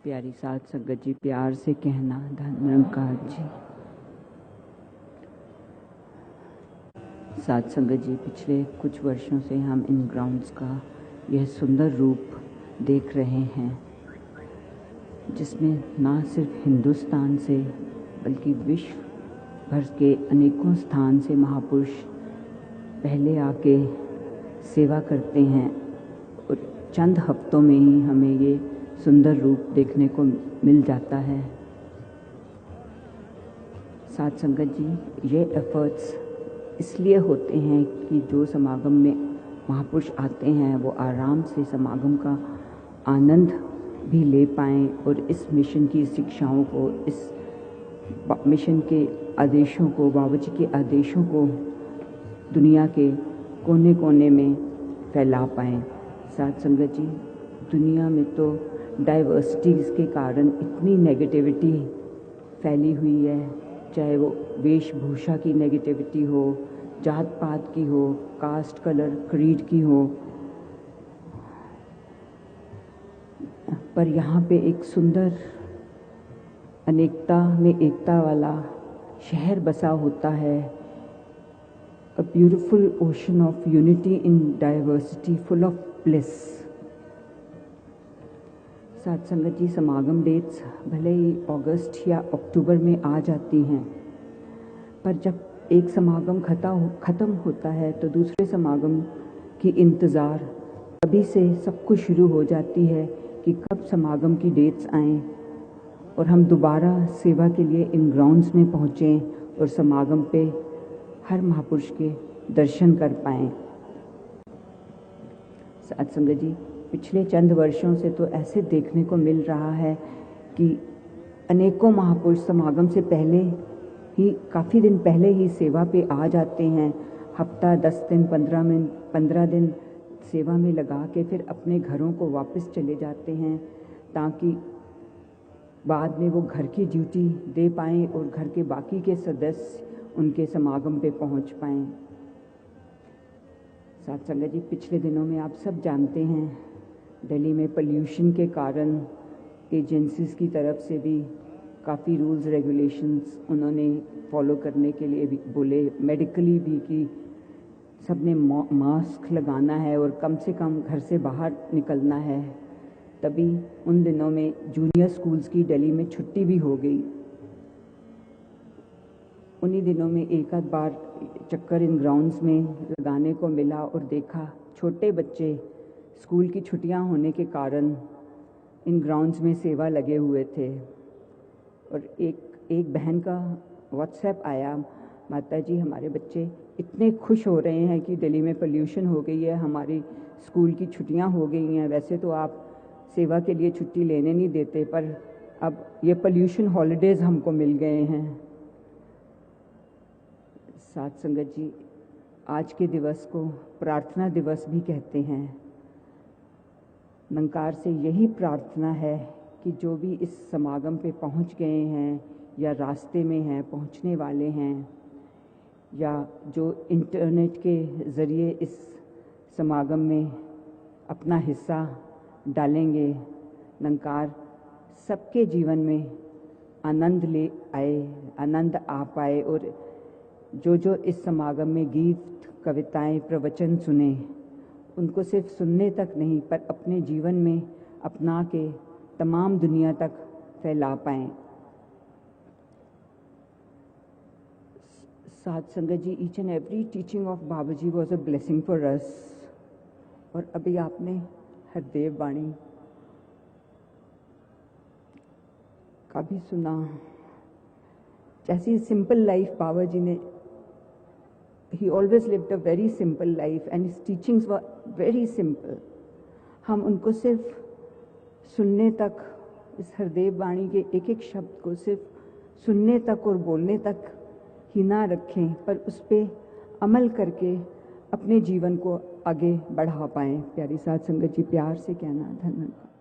प्यारी साध संगत जी, प्यार से कहना धन निरंकार जी। साध संगत जी, पिछले कुछ वर्षों से हम इन ग्राउंड्स का यह सुंदर रूप देख रहे हैं, जिसमें ना सिर्फ हिंदुस्तान से बल्कि विश्व भर के अनेकों स्थान से महापुरुष पहले आके सेवा करते हैं और चंद हफ्तों में ही हमें ये सुंदर रूप देखने को मिल जाता है। साध संगत जी, ये एफर्ट्स इसलिए होते हैं कि जो समागम में महापुरुष आते हैं वो आराम से समागम का आनंद भी ले पाएँ और इस मिशन की शिक्षाओं को, इस मिशन के आदेशों को, बाबाजी के आदेशों को दुनिया के कोने कोने में फैला पाएँ। साध संगत जी, दुनिया में तो डाइवर्सिटीज़ के कारण इतनी नेगेटिविटी फैली हुई है, चाहे वो वेशभूषा की नेगेटिविटी हो, जात पात की हो, कास्ट कलर क्रीड की हो, पर यहाँ पे एक सुंदर अनेकता में एकता वाला शहर बसा होता है। A beautiful ocean of unity in diversity, full of bliss. साध संगत जी, समागम डेट्स भले ही अगस्त या अक्टूबर में आ जाती हैं, पर जब एक समागम ख़त्म होता है तो दूसरे समागम की इंतज़ार अभी से सब कुछ शुरू हो जाती है कि कब समागम की डेट्स आएँ और हम दोबारा सेवा के लिए इन ग्राउंड्स में पहुँचें और समागम पे हर महापुरुष के दर्शन कर पाएँ। साध संगत जी, पिछले चंद वर्षों से तो ऐसे देखने को मिल रहा है कि अनेकों महापुरुष समागम से पहले ही, काफ़ी दिन पहले ही सेवा पे आ जाते हैं। हफ्ता 10 दिन 15 दिन सेवा में लगा के फिर अपने घरों को वापस चले जाते हैं, ताकि बाद में वो घर की ड्यूटी दे पाएँ और घर के बाकी के सदस्य उनके समागम पे पहुंच पाएँ। साध संगत जी, पिछले दिनों में आप सब जानते हैं, दिल्ली में पोल्यूशन के कारण एजेंसीज़ की तरफ से भी काफ़ी रूल्स रेगुलेशंस उन्होंने फॉलो करने के लिए भी बोले, मेडिकली भी, कि सबने मास्क लगाना है और कम से कम घर से बाहर निकलना है। तभी उन दिनों में जूनियर स्कूल्स की दिल्ली में छुट्टी भी हो गई। उन्हीं दिनों में एक आध बार चक्कर इन ग्राउंड्स में लगाने को मिला और देखा छोटे बच्चे स्कूल की छुट्टियां होने के कारण इन ग्राउंड्स में सेवा लगे हुए थे। और एक बहन का व्हाट्सएप आया, माता जी, हमारे बच्चे इतने खुश हो रहे हैं कि दिल्ली में पोल्यूशन हो गई है, हमारी स्कूल की छुट्टियां हो गई हैं। वैसे तो आप सेवा के लिए छुट्टी लेने नहीं देते, पर अब ये पोल्यूशन हॉलीडेज़ हमको मिल गए हैं। साध संगत जी, आज के दिवस को प्रार्थना दिवस भी कहते हैं। निरंकार से यही प्रार्थना है कि जो भी इस समागम पे पहुंच गए हैं या रास्ते में हैं, पहुंचने वाले हैं, या जो इंटरनेट के ज़रिए इस समागम में अपना हिस्सा डालेंगे, निरंकार सबके जीवन में आनंद ले आए, आनंद आ पाए, और जो इस समागम में गीत, कविताएं, प्रवचन सुने, उनको सिर्फ सुनने तक नहीं पर अपने जीवन में अपना के तमाम दुनिया तक फैला पाएँ। Sadh Sangat ji, each and every teaching of Babaji was a blessing for us. और अभी आपने हरदेव वाणी का भी सुना। जैसी सिंपल लाइफ बाबा जी ने, he always lived a very simple life and his teachings were very simple. हम उनको सिर्फ सुनने तक, इस हरदेव वाणी के एक एक शब्द को सिर्फ सुनने तक और बोलने तक ही ना रखें, पर उस पर अमल करके अपने जीवन को आगे बढ़ा पाएँ। प्यारी साध संगत जी, प्यार से कहना धन्यवाद।